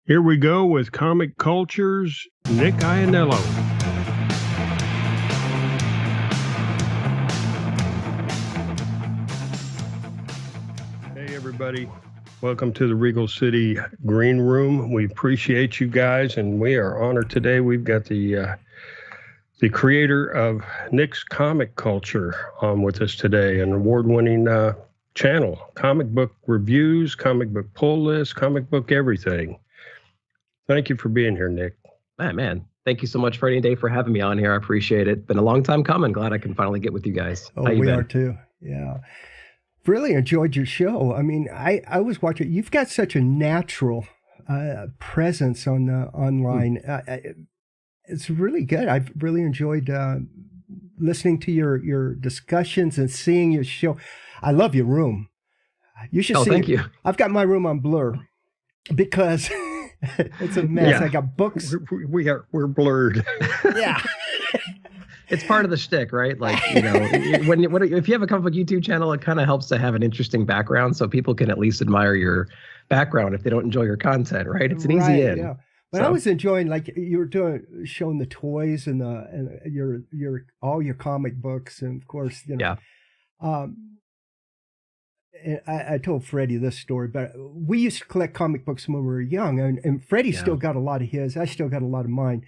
Here we go with Comic Culture's Nick Iannello. Hey, everybody. Welcome to the Regal City Green Room. We appreciate you guys, and we are honored today. We've got the creator of Nick's Comic Culture on with us today, an award-winning channel, comic book reviews, comic book pull lists, comic book everything. Thank you for being here, Nick. Man, thank you so much, Freddie and Dave, for having me on here. I appreciate it. Been a long time coming. Glad I can finally get with you guys. Oh, we are too. Yeah. Really enjoyed your show. I mean, I was watching. You've got such a natural presence on the online. It's really good. I've really enjoyed listening to your discussions and seeing your show. I love your room. You should see. Thank you. I've got my room on blur because it's a mess. Yeah. I got books. We're blurred. Yeah. It's part of the shtick, right? Like, you know, if you have a comic book YouTube channel, it kind of helps to have an interesting background so people can at least admire your background if they don't enjoy your content, right? It's an easy in. Yeah. But I was enjoying, like you were showing the toys and your all your comic books, and of course, you know. Yeah. I told Freddie this story, but we used to collect comic books when we were young, and Freddie still got a lot of his. I still got a lot of mine.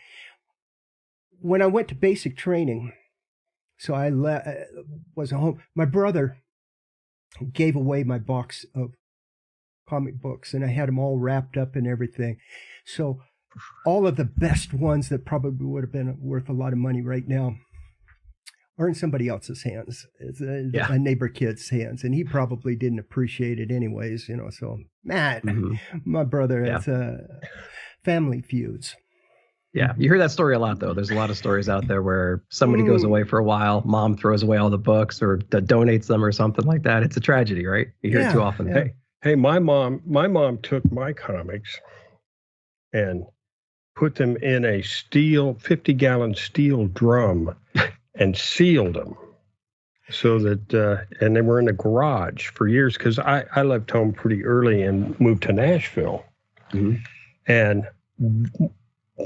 When I went to basic training, so I wasn't home. My brother gave away my box of comic books, and I had them all wrapped up and everything. So all of the best ones that probably would have been worth a lot of money right now are in somebody else's hands. It's a neighbor kid's hands, and he probably didn't appreciate it anyways, you know. So, my brother, it's family feuds. Yeah, you hear that story a lot, though. There's a lot of stories out there where somebody goes away for a while, mom throws away all the books or donates them or something like that. It's a tragedy, right? You hear it too often. Yeah. Hey, my mom took my comics and put them in a 50-gallon steel drum and sealed them so that, and they were in the garage for years because I left home pretty early and moved to Nashville. Mm-hmm. And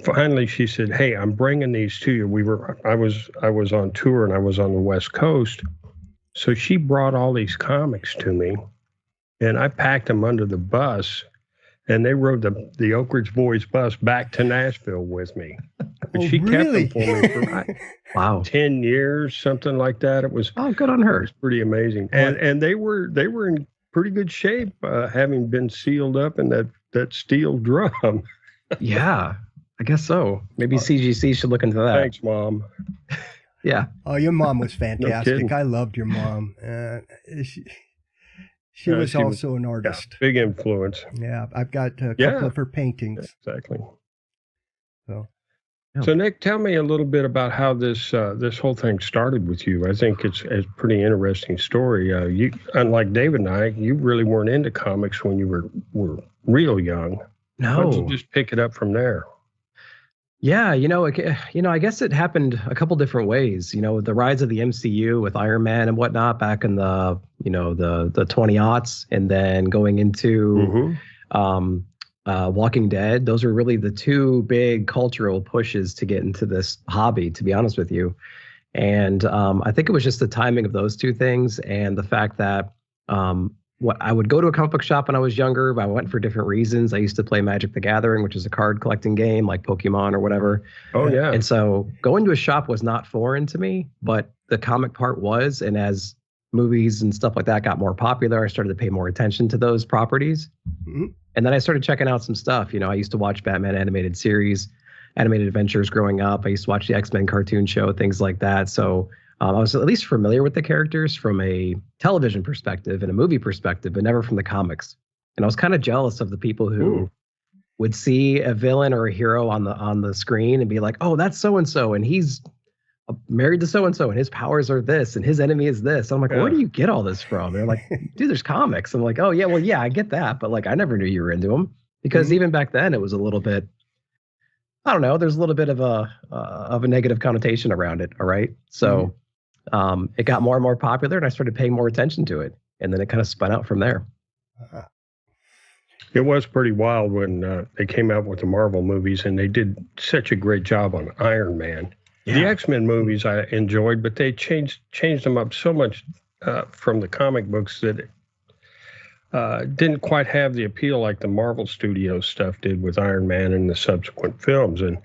finally she said, "Hey, I'm bringing these to you." I was on tour and I was on the West Coast. So she brought all these comics to me and I packed them under the bus. And they rode the Oak Ridge Boys bus back to Nashville with me. But she kept them for me for 10 years, something like that. It was good on her. It was pretty amazing. And they were in pretty good shape, having been sealed up in that steel drum. Yeah, I guess so. Maybe CGC should look into that. Thanks, Mom. Yeah. Oh, your mom was fantastic. No I loved your mom. She was also an artist. Yeah, big influence. Yeah, I've got a couple of her paintings. Exactly. So, So Nick, tell me a little bit about how this whole thing started with you. I think it's a pretty interesting story. You, unlike David and I, you really weren't into comics when you were real young. No. Why don't you just pick it up from there? Yeah, I guess it happened a couple different ways. You know, the rise of the MCU with Iron Man and whatnot back in the 20-aughts, and then going into Walking Dead. Those were really the two big cultural pushes to get into this hobby, to be honest with you. And I think it was just the timing of those two things and the fact that I would go to a comic book shop when I was younger, but I went for different reasons. I used to play Magic the Gathering, which is a card collecting game like Pokemon or whatever. Oh, yeah. And so going to a shop was not foreign to me, but the comic part was. And as movies and stuff like that got more popular, I started to pay more attention to those properties. Mm-hmm. And then I started checking out some stuff. You know, I used to watch Batman animated series, animated adventures growing up. I used to watch the X-Men cartoon show, things like that. So I was at least familiar with the characters from a television perspective and a movie perspective, but never from the comics. And I was kind of jealous of the people who would see a villain or a hero on the screen and be like, "Oh, that's so-and-so, and he's married to so-and-so, and his powers are this, and his enemy is this." I'm like, where do you get all this from? They're like, "Dude, there's comics." I'm like, "Oh, yeah, well, yeah, I get that, but like, I never knew you were into them." Because even back then, it was a little bit, I don't know, there's a little bit of a negative connotation around it, all right? So it got more and more popular, and I started paying more attention to it. And then it kind of spun out from there. It was pretty wild when they came out with the Marvel movies, and they did such a great job on Iron Man. Yeah. The X-Men movies I enjoyed, but they changed them up so much from the comic books that didn't quite have the appeal like the Marvel Studios stuff did with Iron Man and the subsequent films. And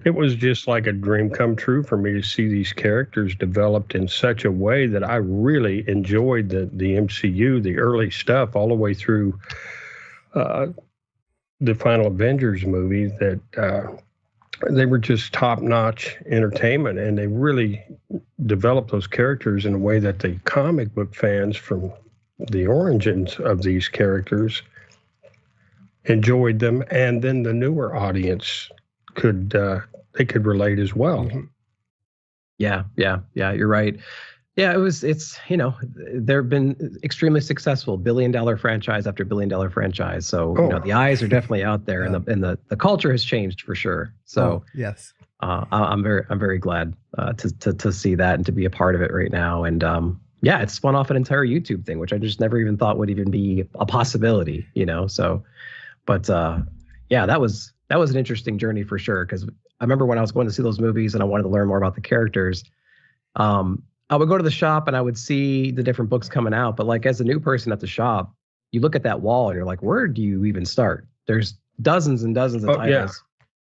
it was just like a dream come true for me to see these characters developed in such a way that I really enjoyed the MCU, the early stuff, all the way through the final Avengers movie, that they were just top-notch entertainment, and they really developed those characters in a way that the comic book fans from the origins of these characters enjoyed them, and then the newer audience could relate as well. Mm-hmm. Yeah, you're right. Yeah, it's they've been extremely successful, billion-dollar franchise after billion-dollar franchise. So the eyes are definitely out there, and the culture has changed for sure. So yes, I'm very glad to see that and to be a part of it right now. And it's spun off an entire YouTube thing, which I just never even thought would even be a possibility. So, but that was an interesting journey for sure. Because I remember when I was going to see those movies and I wanted to learn more about the characters. I would go to the shop and I would see the different books coming out. But like as a new person at the shop, you look at that wall and you're like, where do you even start? There's dozens and dozens of titles. Yeah.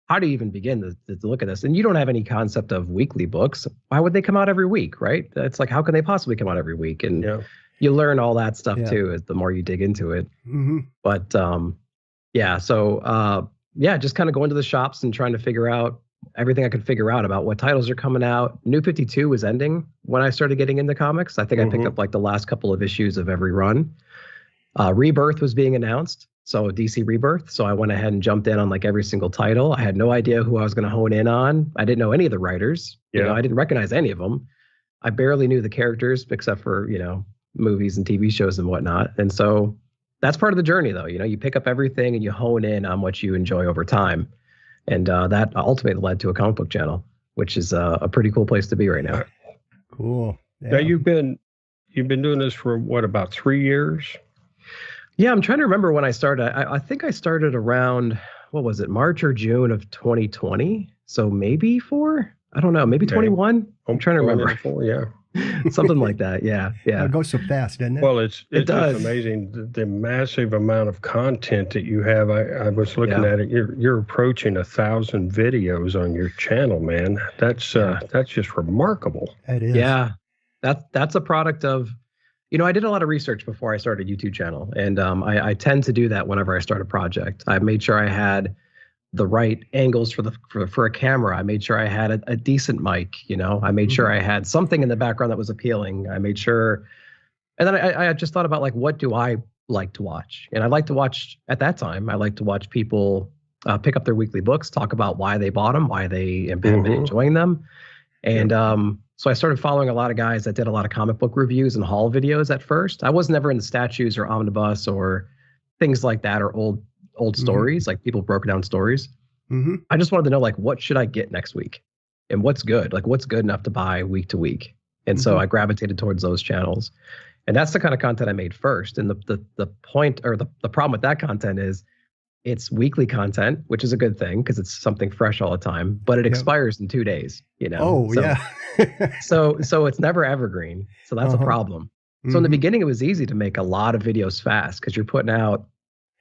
How do you even begin to look at this? And you don't have any concept of weekly books. Why would they come out every week, right? It's like, how can they possibly come out every week? And you learn all that stuff too, as the more you dig into it. Mm-hmm. But just kind of going to the shops and trying to figure out everything I could figure out about what titles are coming out. New 52 was ending when I started getting into comics. I think I picked up like the last couple of issues of every run. Rebirth was being announced, so DC Rebirth. So I went ahead and jumped in on like every single title. I had no idea who I was going to hone in on. I didn't know any of the writers. Yeah. I didn't recognize any of them. I barely knew the characters except for, movies and TV shows and whatnot. And so that's part of the journey though. You pick up everything and you hone in on what you enjoy over time. And that ultimately led to a comic book channel, which is a pretty cool place to be right now. Cool. Yeah. Now you've been doing this for about 3 years? Yeah, I'm trying to remember when I started. I think I started around, what was it, March or June of 2020? So maybe 4? I don't know, maybe 21? I'm trying to remember. 4, yeah. Something like that. Yeah. It goes so fast, doesn't it? Well, it does. Just amazing the massive amount of content that you have. I was looking at it. You're approaching 1,000 videos on your channel, man. That's just remarkable. It is. Yeah, that's a product of, I did a lot of research before I started a YouTube channel, and I tend to do that whenever I start a project. I made sure I had the right angles for a camera. I made sure I had a decent mic, I made sure I had something in the background that was appealing. I made sure, and then I just thought about like, what do I like to watch? And I like to watch, at that time, I like to watch people pick up their weekly books, talk about why they bought them, why they have been enjoying them. And so I started following a lot of guys that did a lot of comic book reviews and haul videos at first. I was never into statues or omnibus or things like that, or old stories, like people broke down stories. I just wanted to know, like, what should I get next week, and what's good, like what's good enough to buy week to week. And so I gravitated towards those channels, and that's the kind of content I made first. And the point, or the problem with that content is it's weekly content, which is a good thing because it's something fresh all the time, but it expires in 2 days, so it's never evergreen. So that's a problem. So in the beginning, it was easy to make a lot of videos fast because you're putting out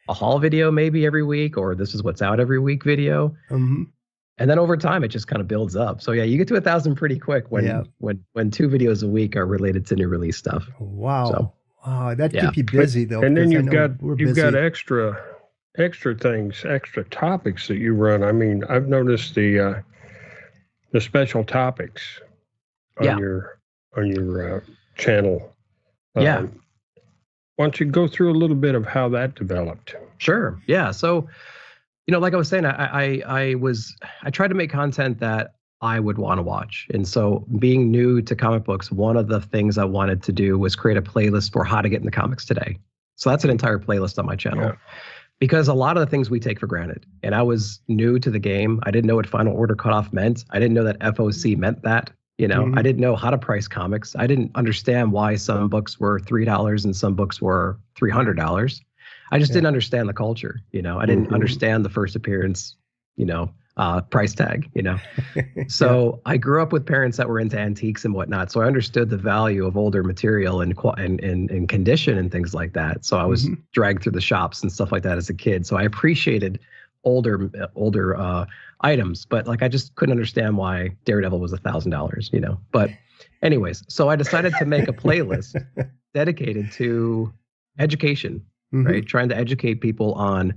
a haul video maybe every week, or this is what's out every week video. And then over time, it just kind of builds up. So yeah, you get to 1,000 pretty quick when 2 videos a week are related to new release stuff. Wow. So, wow, that keep you busy though. And then you've got extra things, extra topics that you run. I mean, I've noticed the special topics on your channel. Why don't you go through a little bit of how that developed? Sure. Yeah. So, like I was saying, I tried to make content that I would want to watch. And so being new to comic books, one of the things I wanted to do was create a playlist for how to get into comics today. So that's an entire playlist on my channel. Because a lot of the things we take for granted. And I was new to the game. I didn't know what final order cutoff meant. I didn't know that FOC meant that. I didn't know how to price comics. I didn't understand why some books were $3 and some books were $300. I just didn't understand the culture. I didn't understand the first appearance, price tag, So I grew up with parents that were into antiques and whatnot. So I understood the value of older material and condition and things like that. So I was dragged through the shops and stuff like that as a kid. So I appreciated older items, but like I just couldn't understand why Daredevil was $1,000, But anyways, so I decided to make a playlist dedicated to education, right? Trying to educate people on,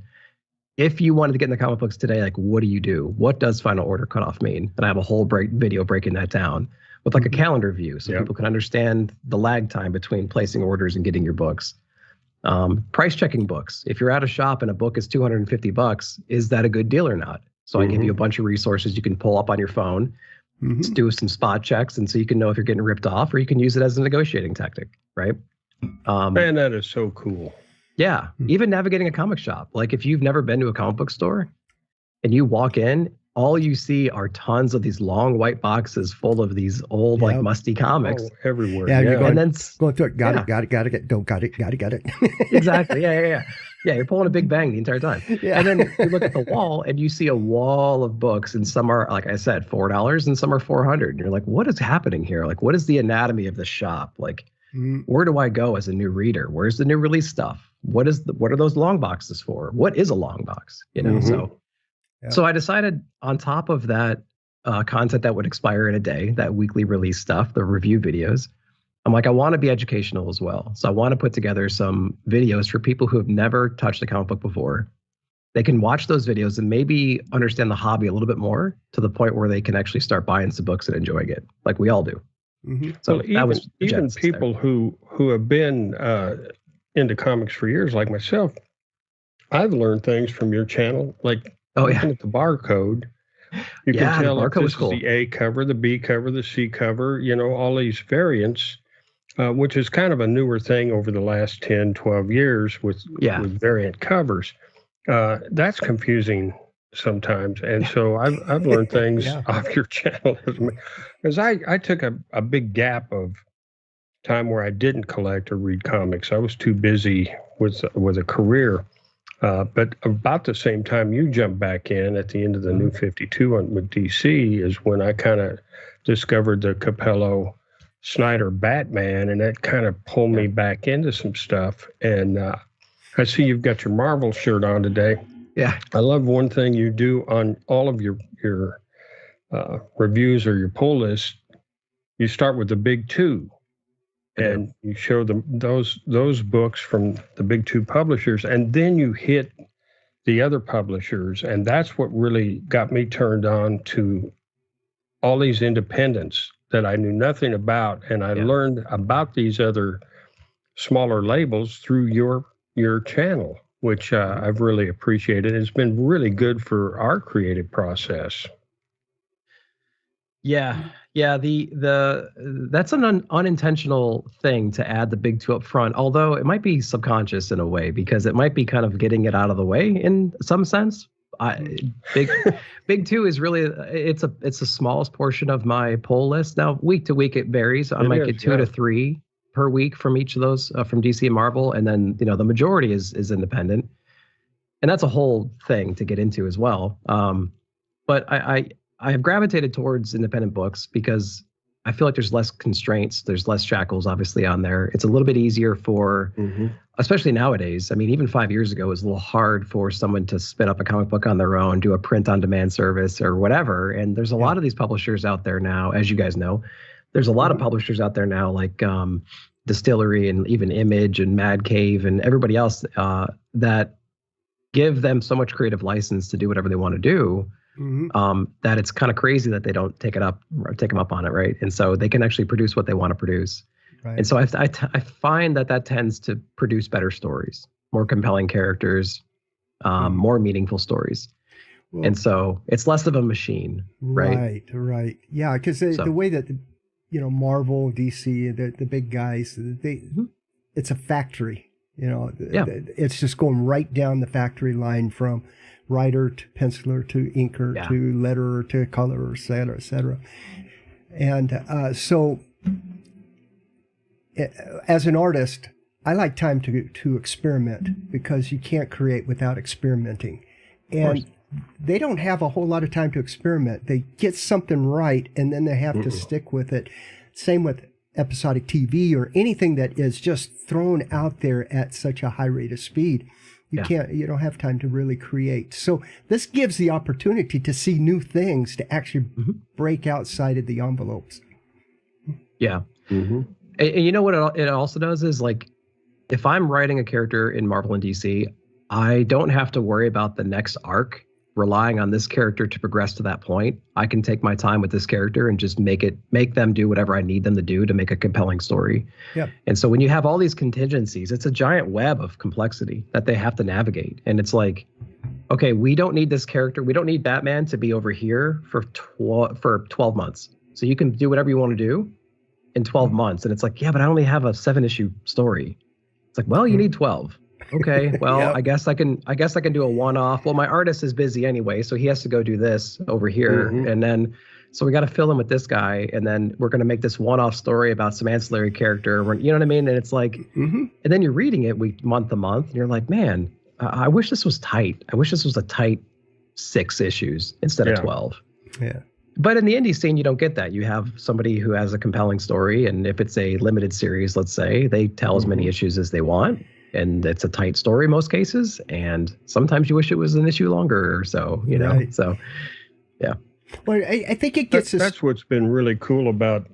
if you wanted to get in the comic books today, like, what do you do? What does final order cutoff mean? And I have a whole video breaking that down with like a calendar view, so people can understand the lag time between placing orders and getting your books. Price checking books. If you're at a shop and a book is $250, is that a good deal or not? So I give you a bunch of resources you can pull up on your phone, do some spot checks, and so you can know if you're getting ripped off, or you can use it as a negotiating tactic, right? Man, that is so cool. Yeah, even navigating a comic shop. Like if you've never been to a comic book store and you walk in, all you see are tons of these long white boxes full of these old, like musty comics. Everywhere. Yeah, you're going, and then going through it. Got it. Don't got it. Exactly. Yeah. Yeah, you're pulling a big bang the entire time. Yeah. And then you look at the wall and you see a wall of books, and some are, like I said, $4 and some are $400. And you're like, what is happening here? Like, what is the anatomy of the shop? Like, where do I go as a new reader? Where's the new release stuff? What are those long boxes for? What is a long box? So I decided, on top of that content that would expire in a day, that weekly release stuff, the review videos, I'm like, I want to be educational as well. So I want to put together some videos for people who have never touched a comic book before. They can watch those videos and maybe understand the hobby a little bit more, to the point where they can actually start buying some books and enjoying it, like we all do. So well, even people who have been into comics for years, like myself, I've learned things from your channel, like looking at the barcode. You can tell if this is the A cover, the B cover, the C cover, all these variants, which is kind of a newer thing over the last 10, 12 years with variant covers. That's confusing sometimes. And so I've learned things off your channel, because I took a big gap of time where I didn't collect or read comics. I was too busy with a career. But about the same time you jumped back in at the end of the New 52 with DC is when I kind of discovered the Capello Snyder Batman, and that kind of pulled me back into some stuff. And I see you've got your Marvel shirt on today. Yeah. I love one thing you do on all of your reviews or your pull list. You start with the big two. And you show them those books from the big two publishers, and then you hit the other publishers, and that's what really got me turned on to all these independents that I knew nothing about, and I learned about these other smaller labels through your channel, which I've really appreciated. It's been really good for our creative process. Yeah. That's an unintentional thing to add the big two up front, although it might be subconscious in a way, because it might be kind of getting it out of the way in some sense. Big two is really it's the smallest portion of my poll list. Now, week to week it varies. I might get 2 to 3 per week from each of those from DC and Marvel, and then the majority is independent, and that's a whole thing to get into as well. But I have gravitated towards independent books because I feel like there's less constraints. There's less shackles, obviously, on there. It's a little bit easier for, especially nowadays. I mean, even 5 years ago, it was a little hard for someone to spin up a comic book on their own, do a print-on-demand service or whatever. And there's a lot of these publishers out there now, as you guys know. There's a lot of publishers out there now, like Distillery and even Image and Mad Cave and everybody else that give them so much creative license to do whatever they want to do. That it's kind of crazy that they don't take them up on it, right? And so they can actually produce what they want to produce. Right. And so I find that tends to produce better stories, more compelling characters, more meaningful stories. Well, and so it's less of a machine, right? Right. Yeah, because the way that Marvel, DC, the big guys, it's a factory. It's just going right down the factory line from writer to penciler to inker to letterer to color, et cetera, et cetera. And so as an artist, I like time to experiment, because you can't create without experimenting. And they don't have a whole lot of time to experiment. They get something right, and then they have to stick with it. Same with episodic TV or anything that is just thrown out there at such a high rate of speed. You don't have time to really create. So this gives the opportunity to see new things, to actually break outside of the envelopes. Yeah. And you know what it also does is, like, if I'm writing a character in Marvel and DC, I don't have to worry about the next arc relying on this character to progress to that point. I can take my time with this character and just make them do whatever I need them to do to make a compelling story. Yeah. And so when you have all these contingencies, it's a giant web of complexity that they have to navigate. And it's like, okay, we don't need this character. We don't need Batman to be over here for 12 months. So you can do whatever you want to do in 12 months. And it's like, yeah, but I only have a 7-issue story. It's like, well, you need 12. Okay, well, I guess I can do a one-off. Well, my artist is busy anyway, so he has to go do this over here, and then so we got to fill in with this guy, and then we're going to make this one-off story about some ancillary character. You know what I mean? And it's like, and then you're reading it month to month, and you're like, man, I wish this was tight. I wish this was a tight 6 issues instead of 12. Yeah. But in the indie scene, you don't get that. You have somebody who has a compelling story, and if it's a limited series, let's say, they tell as many issues as they want. And it's a tight story in most cases, and sometimes you wish it was an issue longer or so, you know. Right. So, yeah. Well, I think it gets that's what's been really cool about,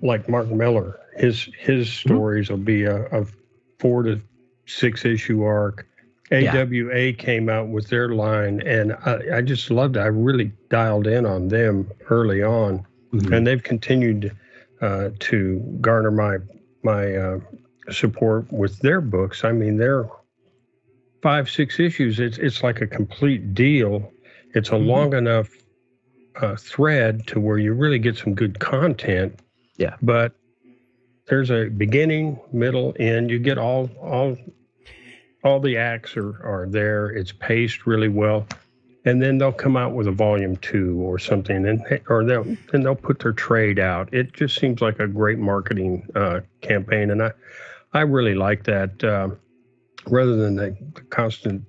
like Mark Miller. His stories will be a 4 to 6 issue arc. AWA came out with their line, and I just loved it. I really dialed in on them early on, and they've continued to garner my support with their books. I mean, they're 5-6 issues. It's like a complete deal. It's a long enough thread to where you really get some good content. Yeah. But there's a beginning, middle, end. You get all the acts are there. It's paced really well. And then they'll come out with a volume 2 or something, they'll put their trade out. It just seems like a great marketing campaign, and I really like that, rather than the constant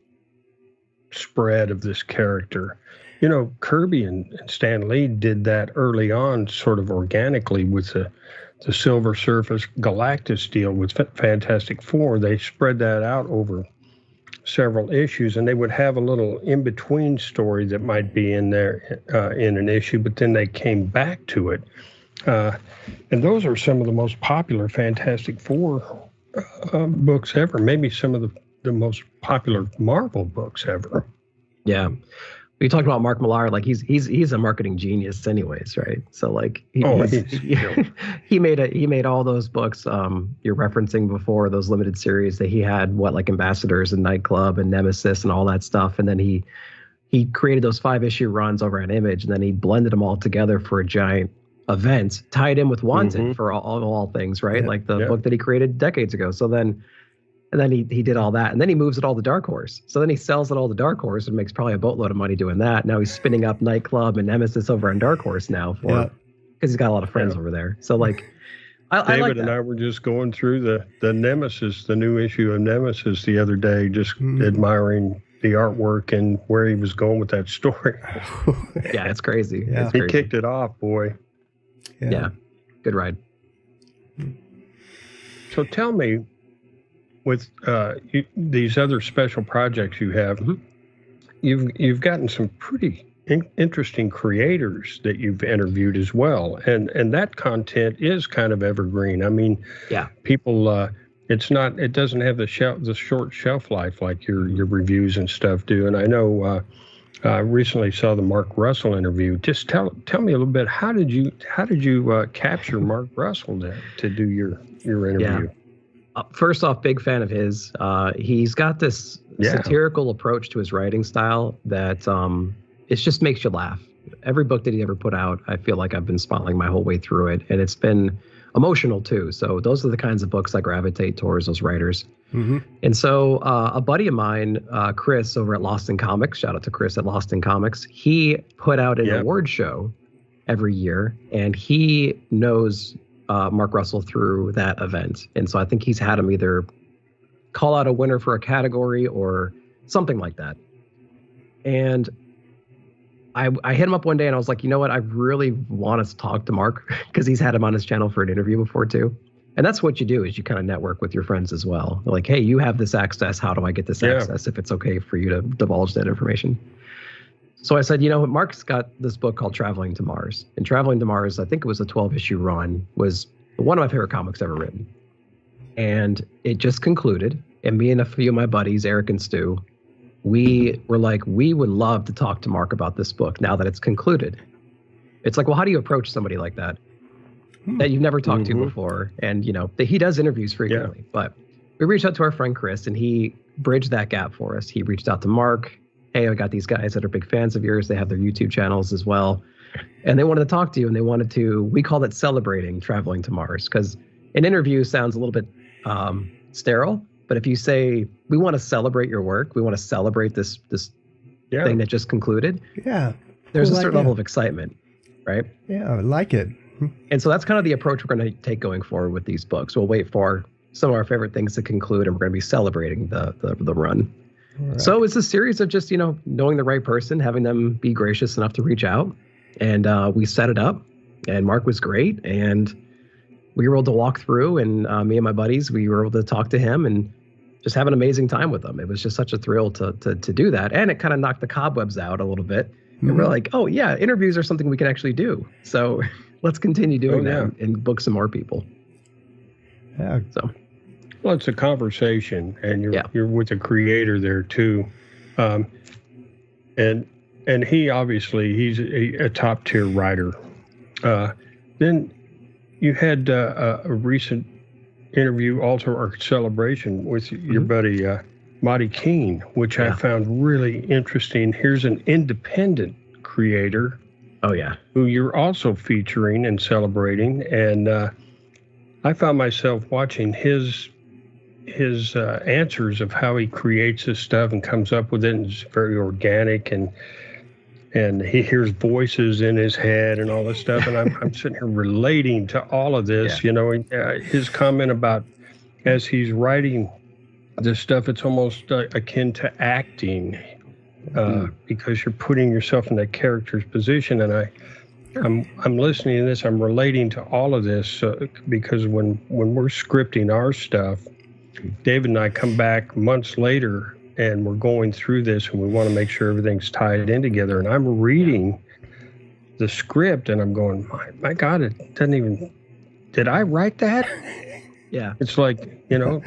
spread of this character. You know, Kirby and Stan Lee did that early on, sort of organically, with the Silver Surface Galactus deal with Fantastic Four. They spread that out over several issues, and they would have a little in-between story that might be in there in an issue, but then they came back to it. And those are some of the most popular Fantastic Four books ever, maybe some of the most popular Marvel books ever. Yeah. We talked about Mark Millar, like he's a marketing genius anyways, right? So like he made all those books you're referencing before, those limited series that he had, like Ambassadors and Nightclub and Nemesis and all that stuff, and then he created those 5-issue runs over at Image, and then he blended them all together for a giant event, tied in with Wanted for all things, right? Like the book that he created decades ago. So then he did all that, and then he moves it all to Dark Horse. So then he sells it all to Dark Horse and makes probably a boatload of money doing that. Now he's spinning up Nightclub and Nemesis over on Dark Horse now because he's got a lot of friends over there. So like, David like and I were just going through the Nemesis, the new issue of Nemesis the other day, just admiring the artwork and where he was going with that story. Yeah, it's crazy. Yeah. He kicked it off, boy. Yeah. Good ride. So tell me, with these other special projects you have, you've gotten some pretty interesting creators that you've interviewed as well, and that content is kind of evergreen. I mean, people, it doesn't have the short shelf life like your reviews and stuff do. And I know I recently saw the Mark Russell interview. Just tell me a little bit. How did you capture Mark Russell to do your interview? First off, big fan of his. He's got this satirical approach to his writing style that it just makes you laugh. Every book that he ever put out, I feel like I've been smiling my whole way through it, and it's been emotional too. So those are the kinds of books I gravitate towards, those writers. And so a buddy of mine, Chris over at Lost in Comics, shout out to Chris at Lost in Comics, he put out an award show every year, and he knows Mark Russell through that event. And so I think he's had him either call out a winner for a category or something like that. And I hit him up one day and I was like, you know what? I really want to talk to Mark because he's had him on his channel for an interview before too. And that's what you do is you kind of network with your friends as well. They're like, hey, you have this access. How do I get this access if it's okay for you to divulge that information? So I said, you know, Mark's got this book called Traveling to Mars. And Traveling to Mars, I think it was a 12-issue run, was one of my favorite comics ever written. And it just concluded. And me and a few of my buddies, Eric and Stu, we were like, we would love to talk to Mark about this book now that it's concluded. It's like, well, how do you approach somebody like that you've never talked to before? And, you know, he does interviews frequently. But we reached out to our friend Chris, and he bridged that gap for us. He reached out to Mark. Hey, I got these guys that are big fans of yours. They have their YouTube channels as well. And they wanted to talk to you, and they wanted to, we called it celebrating Traveling to Mars, because an interview sounds a little bit sterile. But if you say, we want to celebrate your work, we want to celebrate this thing that just concluded, there's a certain level of excitement, right? Yeah, I like it. And so that's kind of the approach we're going to take going forward with these books. We'll wait for some of our favorite things to conclude, and we're going to be celebrating the run. Right. So it's a series of just, you know, knowing the right person, having them be gracious enough to reach out. And we set it up, and Mark was great. And we were able to walk through, and me and my buddies, we were able to talk to him and just have an amazing time with him. It was just such a thrill to do that. And it kind of knocked the cobwebs out a little bit. And we're like, oh yeah, interviews are something we can actually do. So let's continue doing that and book some more people. Yeah. So. Well, it's a conversation, and you're with the creator there too. And he obviously, he's a top tier writer. Then you had a recent interview, Alter Art Celebration, with your buddy Monty Keene, which I found really interesting. Here's an independent creator. Oh yeah. Who you're also featuring and celebrating. And I found myself watching his answers of how he creates his stuff and comes up with it, and it's very organic, and he hears voices in his head and all this stuff, and I'm sitting here relating to all of this. You know, his comment about as he's writing this stuff, it's almost akin to acting, because you're putting yourself in that character's position. And I'm listening to this, I'm relating to all of this, because when we're scripting our stuff, David and I come back months later, and we're going through this, and we want to make sure everything's tied in together. And I'm reading the script, and I'm going, my God, it doesn't even, did I write that? Yeah. It's like, you know,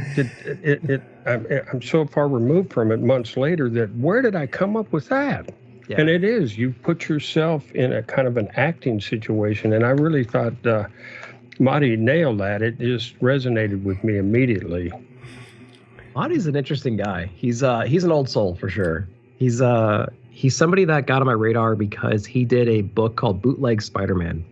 I'm so far removed from it months later that where did I come up with that? Yeah. And it is, you put yourself in a kind of an acting situation. And I really thought Marty nailed that. It just resonated with me immediately. Marty's an interesting guy. He's an old soul for sure. He's somebody that got on my radar because he did a book called Bootleg Spider-Man.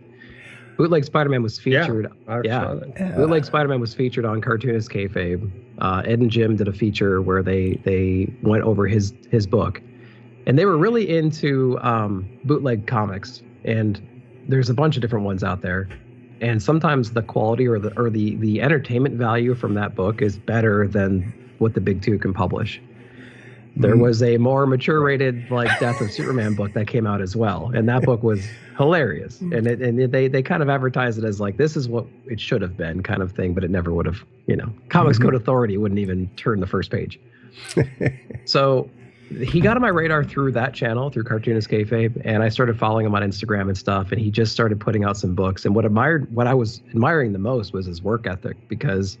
Bootleg Spider-Man was featured. Bootleg Spider-Man was featured on Cartoonist Kayfabe. Ed and Jim did a feature where they went over his book, and they were really into bootleg comics. And there's a bunch of different ones out there. And sometimes the quality or the entertainment value from that book is better than what the big two can publish. There was a more mature rated like Death of Superman book that came out as well. And that book was hilarious. And they kind of advertised it as like, this is what it should have been kind of thing, but it never would have, you know, Comics Code Authority wouldn't even turn the first page. So he got on my radar through that channel, through Cartoonist Kayfabe, and I started following him on Instagram and stuff, and he just started putting out some books. And what I was admiring the most was his work ethic, because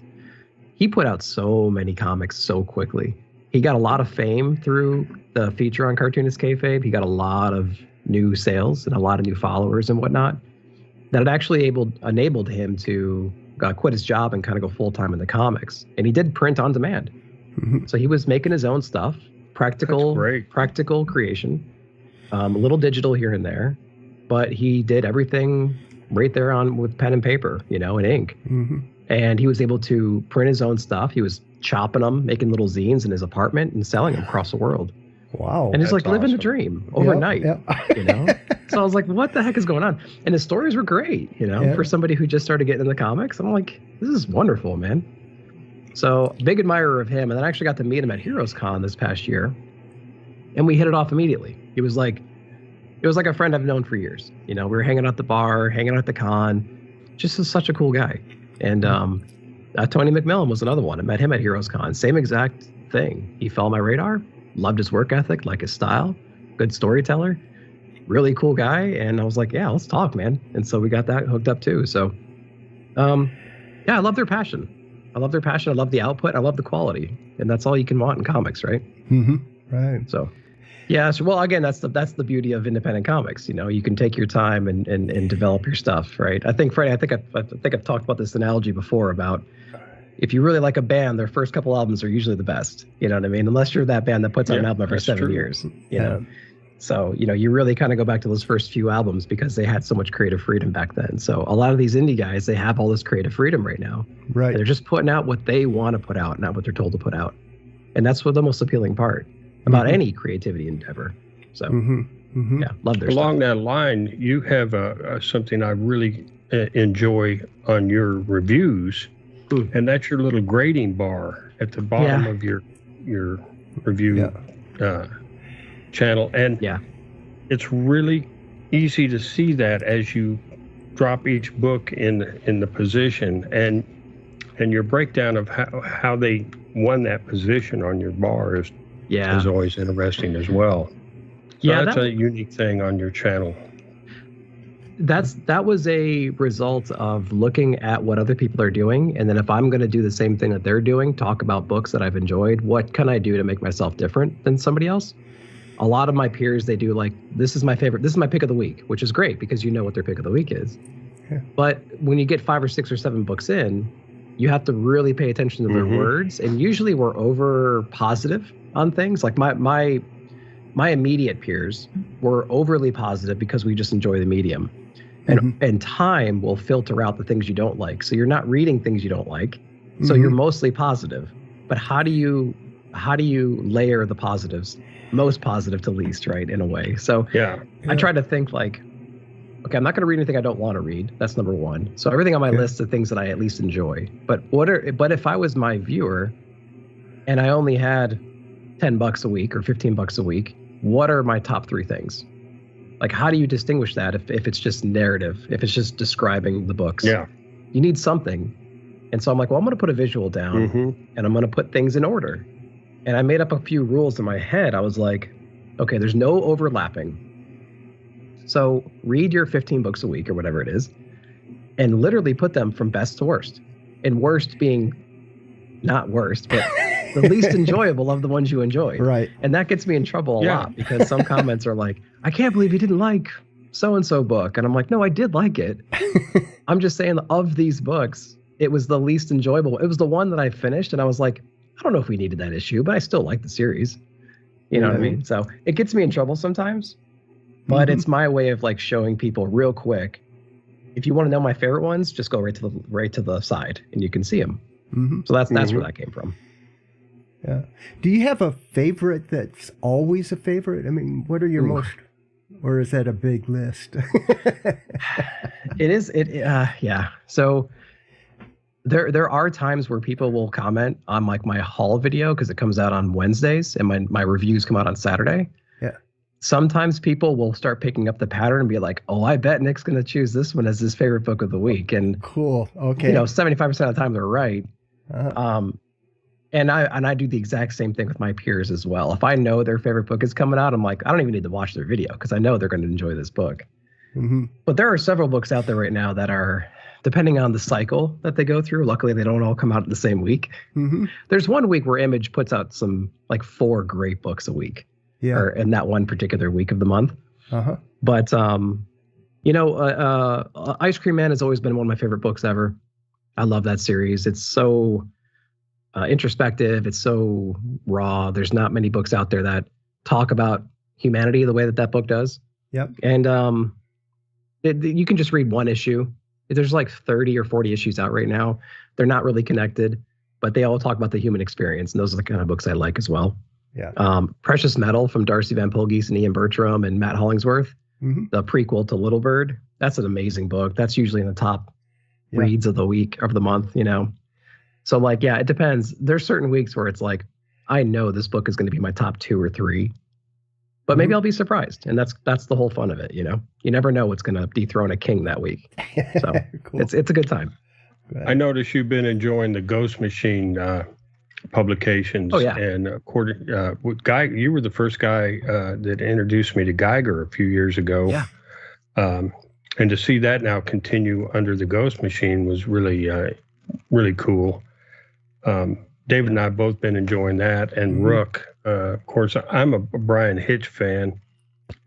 he put out so many comics so quickly. He got a lot of fame through the feature on Cartoonist Kayfabe. He got a lot of new sales and a lot of new followers and whatnot, that it actually enabled him to quit his job and kind of go full-time in the comics. And he did print on demand. So he was making his own stuff. Practical creation, a little digital here and there, but he did everything right there with pen and paper, you know, and ink. And he was able to print his own stuff. He was chopping them, making little zines in his apartment and selling them across the world. Wow. And he's like living the dream overnight, you know? So I was like, what the heck is going on? And his stories were great, you know, for somebody who just started getting in the comics. I'm like, this is wonderful, man. So big admirer of him. And then I actually got to meet him at Heroes Con this past year. And we hit it off immediately. It was like a friend I've known for years. You know, we were hanging out at the bar, hanging out at the con. Just such a cool guy. And Tony McMillan was another one. I met him at Heroes Con. Same exact thing. He fell on my radar. Loved his work ethic, like his style. Good storyteller. Really cool guy. And I was like, yeah, let's talk, man. And so we got that hooked up too. So, yeah, I love their passion. I love the output. I love the quality. And that's all you can want in comics, right? Mm-hmm. Right. So, yeah. So, well, again, that's the beauty of independent comics. You know, you can take your time and develop your stuff, right? I think, Freddie, I think I've talked about this analogy before about if you really like a band, their first couple albums are usually the best. You know what I mean? Unless you're that band that puts out an album every 7 years. You know? So, you know, you really kind of go back to those first few albums because they had so much creative freedom back then. So a lot of these indie guys, they have all this creative freedom right now. Right. And they're just putting out what they want to put out, not what they're told to put out. And that's what the most appealing part about any creativity endeavor. So, yeah, love their Along stuff. that line, you have something I really enjoy on your reviews, and that's your little grading bar at the bottom of your review channel. And it's really easy to see that as you drop each book in the position, and your breakdown of how they won that position on your bar is always interesting as well. So that's a unique thing on your channel. That was a result of looking at what other people are doing, and then if I'm going to do the same thing that they're doing, talk about books that I've enjoyed, what can I do to make myself different than somebody else? A lot of my peers, they do like, this is my favorite, this is my pick of the week, which is great because you know what their pick of the week is. Yeah. But when you get 5 or 6 or 7 books in, you have to really pay attention to their words. And usually we're over positive on things. Like my immediate peers were overly positive because we just enjoy the medium. And time will filter out the things you don't like. So you're not reading things you don't like. So you're mostly positive. But how do you layer the positives? Most positive to least, right, in a way. So I try to think like, okay, I'm not going to read anything I don't want to read. That's number one. So everything on my list of things that I at least enjoy. But if I was my viewer and I only had $10 a week or $15 a week, what are my top 3 things? Like, how do you distinguish that if it's just narrative, if it's just describing the books? Yeah. You need something. And so I'm like, well, I'm going to put a visual down and I'm going to put things in order. And I made up a few rules in my head. I was like, okay, there's no overlapping. So read your 15 books a week or whatever it is, and literally put them from best to worst. And worst being not worst, but the least enjoyable of the ones you enjoy. Right. And that gets me in trouble a lot because some comments are like, I can't believe you didn't like so-and-so book. And I'm like, no, I did like it. I'm just saying of these books, it was the least enjoyable. It was the one that I finished and I was like, I don't know if we needed that issue, but I still like the series. You know what I mean? So it gets me in trouble sometimes, but it's my way of like showing people real quick. If you want to know my favorite ones, just go right to the side and you can see them. So that's where that came from. Yeah. Do you have a favorite that's always a favorite? I mean, what are your most, or is that a big list? It is. Yeah. So there are times where people will comment on like my haul video because it comes out on Wednesdays and my reviews come out on Saturday. Yeah. Sometimes people will start picking up the pattern and be like, oh, I bet Nick's going to choose this one as his favorite book of the week. And cool. Okay. 75% of the time they're right. And I do the exact same thing with my peers as well. If I know their favorite book is coming out, I'm like, I don't even need to watch their video because I know they're going to enjoy this book. But there are several books out there right now that are, depending on the cycle that they go through, luckily they don't all come out the same week. There's one week where Image puts out some like 4 great books a week. Yeah. Or in that one particular week of the month. But, Ice Cream Man has always been one of my favorite books ever. I love that series. It's so introspective. It's so raw. There's not many books out there that talk about humanity the way that book does. Yep. And you can just read one issue. There's like 30 or 40 issues out right now. They're not really connected, but they all talk about the human experience. And those are the kind of books I like as well. Yeah. Precious Metal from Darcy Van Pulgees and Ian Bertram and Matt Hollingsworth, the prequel to Little Bird. That's an amazing book. That's usually in the top reads of the week, of the month, So like, yeah, it depends. There's certain weeks where it's like, I know this book is going to be my top 2 or 3, but maybe I'll be surprised. And that's the whole fun of it. You know, you never know what's going to dethrone a king that week. So Cool. it's a good time. I noticed you've been enjoying the Ghost Machine publications. Oh, yeah. And with Guy, you were the first guy that introduced me to Geiger a few years ago. Yeah. And to see that now continue under the Ghost Machine was really, really cool. David and I have both been enjoying that. And Rook, of course, I'm a Brian Hitch fan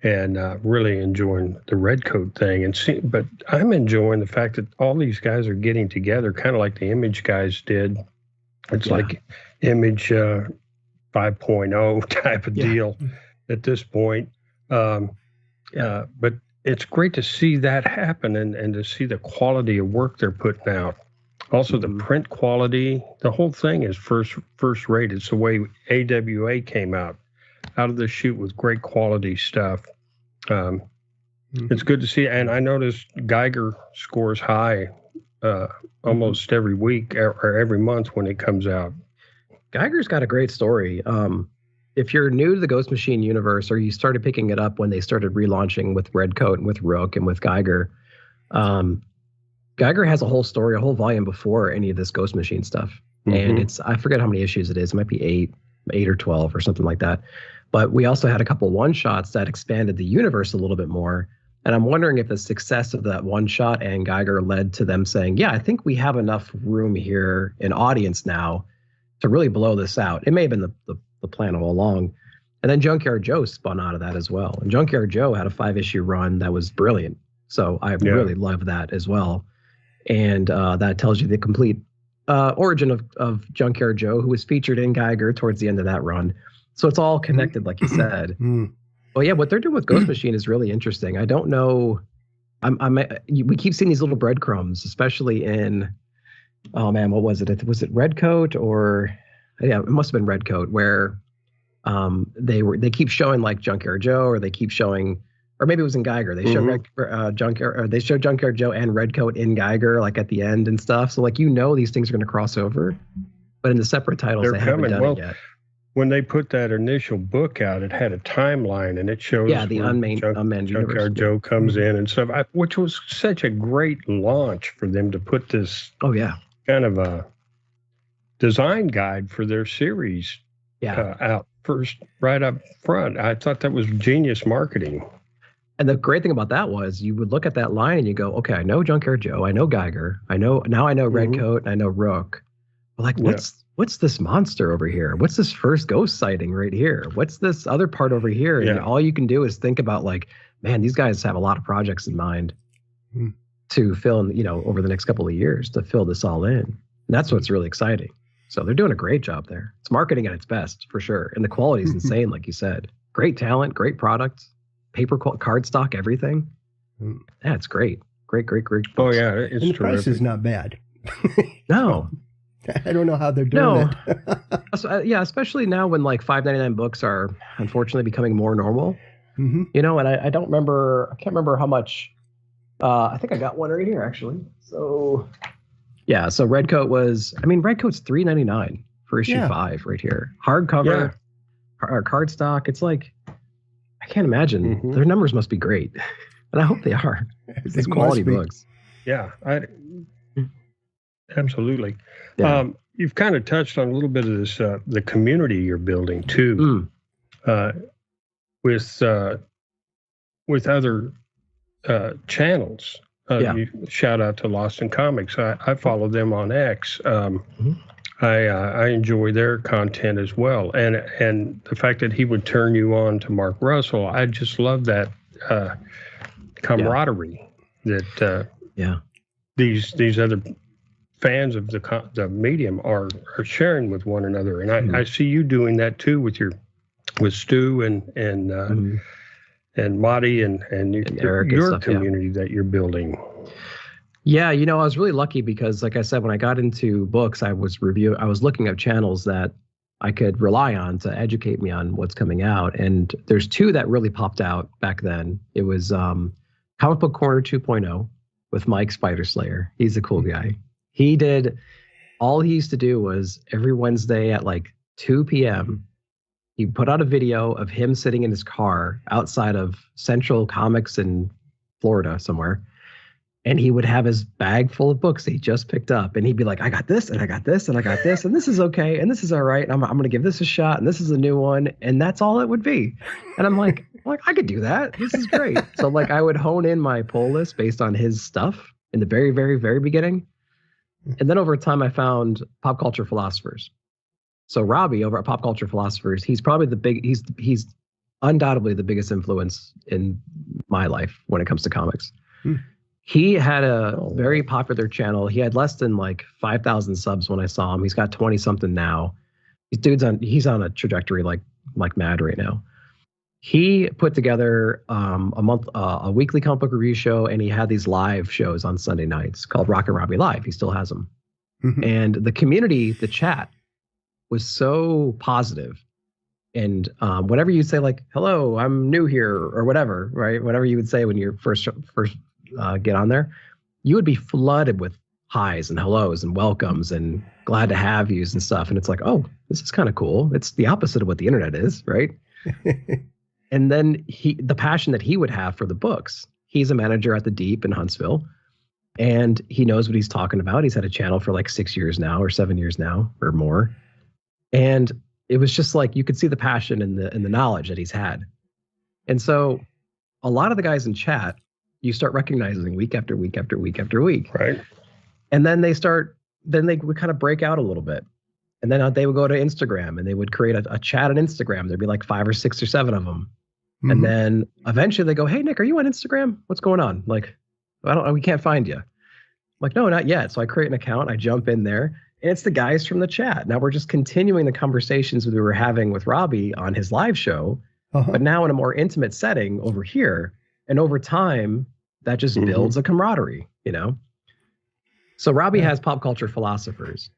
and really enjoying the Redcoat thing. But I'm enjoying the fact that all these guys are getting together, kind of like the Image guys did. It's like Image 5.0 type of deal at this point. But it's great to see that happen and to see the quality of work they're putting out. Also, the print quality, the whole thing is first rate. It's the way AWA came out of the chute with great quality stuff. It's good to see. And I noticed Geiger scores high almost every week or every month when it comes out. Geiger's got a great story. If you're new to the Ghost Machine universe, or you started picking it up when they started relaunching with Redcoat and with Rook and with Geiger, Geiger has a whole story, a whole volume before any of this Ghost Machine stuff. And I forget how many issues it is. It might be 8 or 12 or something like that. But we also had a couple one-shots that expanded the universe a little bit more. And I'm wondering if the success of that one-shot and Geiger led to them saying, yeah, I think we have enough room here in audience now to really blow this out. It may have been the plan all along. And then Junkyard Joe spun out of that as well. And Junkyard Joe had a 5-issue run that was brilliant. So I really love that as well. And that tells you the complete origin of Junkyard Joe, who was featured in Geiger towards the end of that run. So it's all connected, like you said. Well, yeah, what they're doing with Ghost Machine is really interesting. I don't know. We keep seeing these little breadcrumbs, especially in, oh man, what was it? Was it Redcoat or, yeah, it must have been Redcoat, where they keep showing like Junkyard Joe, or they keep showing, or maybe it was in Geiger. They show Junkyard Joe and Redcoat in Geiger, like at the end and stuff. So like, these things are going to cross over, but in the separate titles, they haven't done it yet. When they put that initial book out, it had a timeline, and it shows the unmanned Junkyard Joe comes in and stuff, which was such a great launch for them to put this kind of a design guide for their series out first, right up front. I thought that was genius marketing. And the great thing about that was you would look at that line and you go, okay, I know Junkyard Joe, I know Geiger, I know Redcoat, and I know Rook. But like, what's this monster over here? What's this first ghost sighting right here? What's this other part over here? And all you can do is think about like, man, these guys have a lot of projects in mind to fill in, over the next couple of years to fill this all in. And that's what's really exciting. So they're doing a great job there. It's marketing at its best for sure. And the quality is insane, like you said. Great talent, great product, paper cardstock, everything. Yeah, it's great. Great. Oh yeah, it's and the price is not bad. No. I don't know how they're doing it. Yeah, especially now when like $5.99 books are unfortunately becoming more normal. And I can't remember how much. I think I got one right here actually. So yeah, so Redcoat's $3.99 for issue 5 right here. Hardcover, cardstock. It's like, I can't imagine. Their numbers must be great, and I hope they are. It's quality books. Yeah, absolutely. Yeah. You've kind of touched on a little bit of this, the community you're building too, with other channels. Shout out to Lost in Comics. I follow them on X. I enjoy their content as well, and the fact that he would turn you on to Mark Russell, I just love that camaraderie that these other fans of the medium are sharing with one another, and I see you doing that too with Stu and Marty and Eric your and stuff, community that you're building. Yeah, I was really lucky because, like I said, when I got into books, I was looking up channels that I could rely on to educate me on what's coming out, and there's 2 that really popped out back then. It was Comic Book Corner 2.0 with Mike Spider Slayer. He's a cool guy. He did all he used to do was every Wednesday at like 2 p.m., he put out a video of him sitting in his car outside of Central Comics in Florida somewhere. And he would have his bag full of books he just picked up. And he'd be like, I got this, and I got this, and I got this, and this is okay, and this is all right. And I'm going to give this a shot, and this is a new one. And that's all it would be. And I'm like, I could do that. This is great. So like I would hone in my pull list based on his stuff in the very, very, very beginning. And then over time, I found Pop Culture Philosophers. So Robbie over at Pop Culture Philosophers, he's probably he's undoubtedly the biggest influence in my life when it comes to comics. He had a very popular channel. He had less than like 5,000 subs when I saw him. He's got 20 something now. He's on a trajectory like mad right now. He put together a weekly comic book review show, and he had these live shows on Sunday nights called Rock and Robbie Live. He still has them. And the community, the chat, was so positive. And whenever you say like, hello, I'm new here, or whatever, right? Whatever you would say when you first get on there, you would be flooded with highs and hellos and welcomes and glad to have yous and stuff. And it's like, oh, this is kind of cool. It's the opposite of what the internet is, right? And then the passion that he would have for the books. He's a manager at the Deep in Huntsville, and he knows what he's talking about. He's had a channel for like 6 years now, or 7 years now, or more. And it was just like you could see the passion and the knowledge that he's had. And so a lot of the guys in chat, you start recognizing week after week after week after week. Right. And then they would kind of break out a little bit. And then they would go to Instagram and they would create a chat on Instagram. There'd be like 5 or 6 or 7 of them. And then eventually they go, hey, Nick, are you on Instagram? What's going on? Like, we can't find you. I'm like, no, not yet. So I create an account. I jump in there. And it's the guys from the chat. Now we're just continuing the conversations we were having with Robbie on his live show, but now in a more intimate setting over here. And over time, that just builds a camaraderie, you know? So Robbie has Pop Culture Philosophers,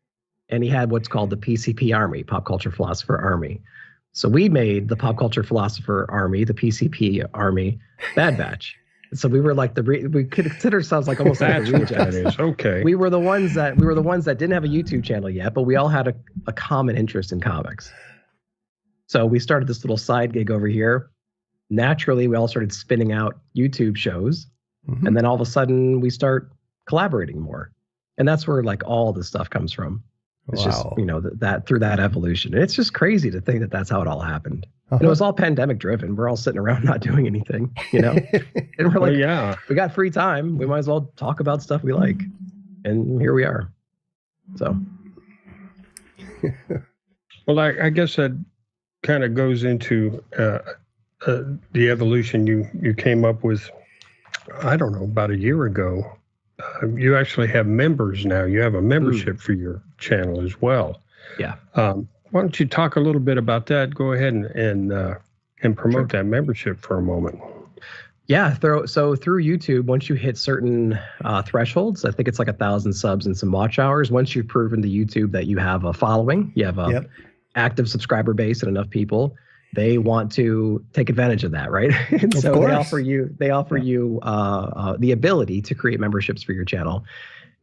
and he had what's called the PCP Army, Pop Culture Philosopher Army. So we made the Pop Culture Philosopher Army, the PCP Army, Bad Batch. So we were like we could consider ourselves like almost like the rejects. Okay. We were the ones that didn't have a YouTube channel yet, but we all had a common interest in comics. So we started this little side gig over here. Naturally, we all started spinning out YouTube shows, and then all of a sudden we start collaborating more, and that's where like all the stuff comes from. It's just that through that evolution. And it's just crazy to think that that's how it all happened. And it was all pandemic driven. We're all sitting around not doing anything, you know? And we're like, we got free time. We might as well talk about stuff we like. And here we are. So. Well, I guess that kind of goes into the evolution you came up with, I don't know, about a year ago. You actually have members now. You have a membership for your channel as well. Yeah. Why don't you talk a little bit about that? Go ahead and promote that membership for a moment. Yeah. So through YouTube, once you hit certain thresholds, I think it's like 1,000 subs and some watch hours. Once you've proven to YouTube that you have a following, you have a active subscriber base and enough people, they want to take advantage of that, right? And so they offer you the ability to create memberships for your channel.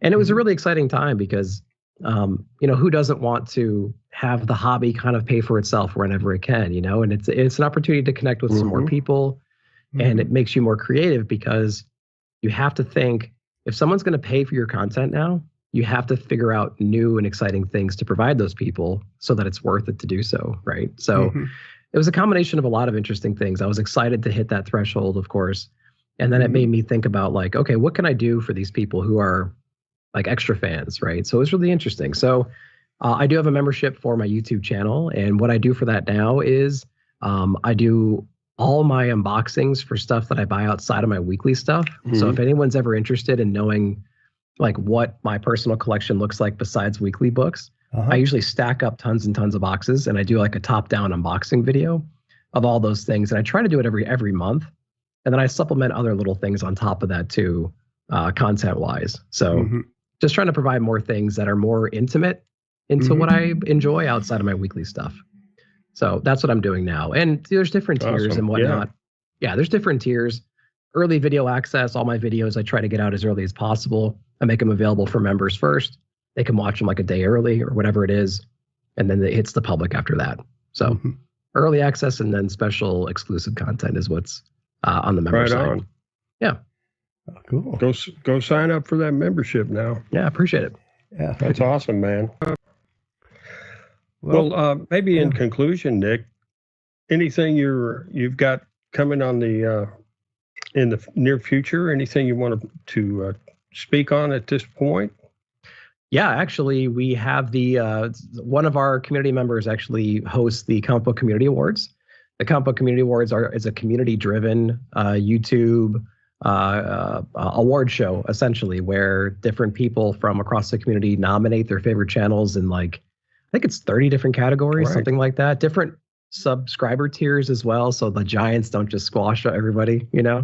And it was a really exciting time because who doesn't want to have the hobby kind of pay for itself whenever it can, you know? And it's an opportunity to connect with some more people, and it makes you more creative because you have to think, if someone's going to pay for your content now, you have to figure out new and exciting things to provide those people so that it's worth it to do so, right? So it was a combination of a lot of interesting things. I was excited to hit that threshold, of course. And then it made me think about like, okay, what can I do for these people who are like extra fans, right? So it was really interesting. So I do have a membership for my YouTube channel. And what I do for that now is I do all my unboxings for stuff that I buy outside of my weekly stuff. So if anyone's ever interested in knowing like what my personal collection looks like besides weekly books, I usually stack up tons and tons of boxes, and I do like a top-down unboxing video of all those things. And I try to do it every month. And then I supplement other little things on top of that too, content-wise. So just trying to provide more things that are more intimate into what I enjoy outside of my weekly stuff. So that's what I'm doing now. And there's different tiers and whatnot. Yeah, there's different tiers. Early video access, all my videos I try to get out as early as possible. I make them available for members first. they can watch them like a day early or whatever it is. And then it hits the public after that. So early access and then special exclusive content is what's on the member side. On. Yeah. Oh, cool. Go sign up for that membership now. Yeah, appreciate it. Yeah. That's awesome, man. Well, maybe in conclusion, Nick, anything you've got coming on the in the near future? Anything you want to speak on at this point? Yeah, actually, we have the one of our community members actually hosts the Comic Book Community Awards. The Comic Book Community Awards is a community-driven YouTube award show, essentially, where different people from across the community nominate their favorite channels in I think it's 30 different categories, something like that. Different subscriber tiers as well, so the giants don't just squash everybody, Yeah.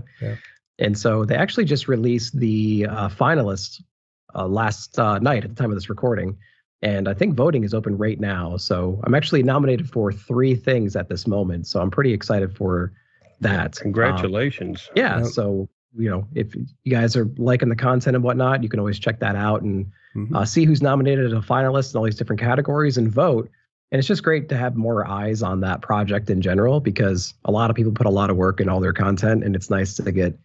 And so they actually just released the finalists last night at the time of this recording, and I think voting is open right now. So I'm actually nominated for 3 things at this moment, so I'm pretty excited for that. Congratulations. So if you guys are liking the content and whatnot, you can always check that out and see who's nominated as a finalist in all these different categories and vote. And it's just great to have more eyes on that project in general, because a lot of people put a lot of work in all their content, and it's nice to get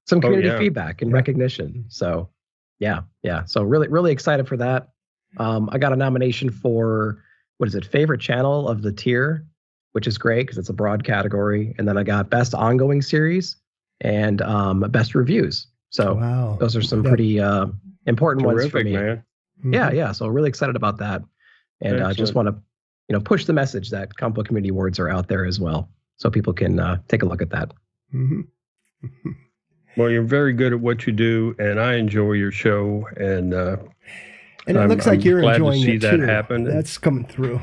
some community feedback and recognition. So yeah. So really excited for that. I got a nomination for, favorite channel of the tier, which is great because it's a broad category. And then I got best ongoing series and best reviews. So those are some pretty important ones for me. Man. Yeah. So really excited about that. And I just want to, push the message that Comic Book Community Awards are out there as well, so people can take a look at that. Well, you're very good at what you do, and I enjoy your show. And it looks like you're glad enjoying to see it that too. happen. That's coming through.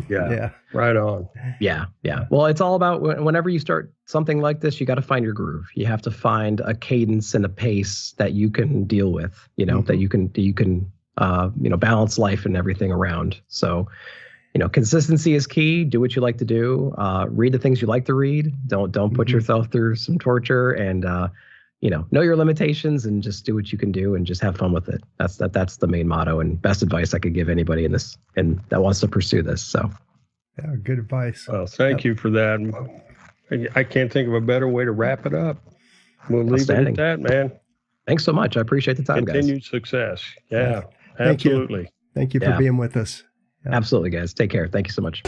Yeah, right on. Yeah. Well, it's all about whenever you start something like this, you got to find your groove. You have to find a cadence and a pace that you can deal with. That you can balance life and everything around. So, consistency is key. Do what you like to do. Read the things you like to read. Don't put yourself through some torture, and know your limitations and just do what you can do and just have fun with it. That's the main motto and best advice I could give anybody in this and that wants to pursue this. So, yeah, good advice. Well, thank you for that. I can't think of a better way to wrap it up. We'll leave it at that, man. Thanks so much. I appreciate the time, Continued guys. success. Yeah, absolutely. Thank you for being with us. Absolutely, guys. Take care. Thank you so much.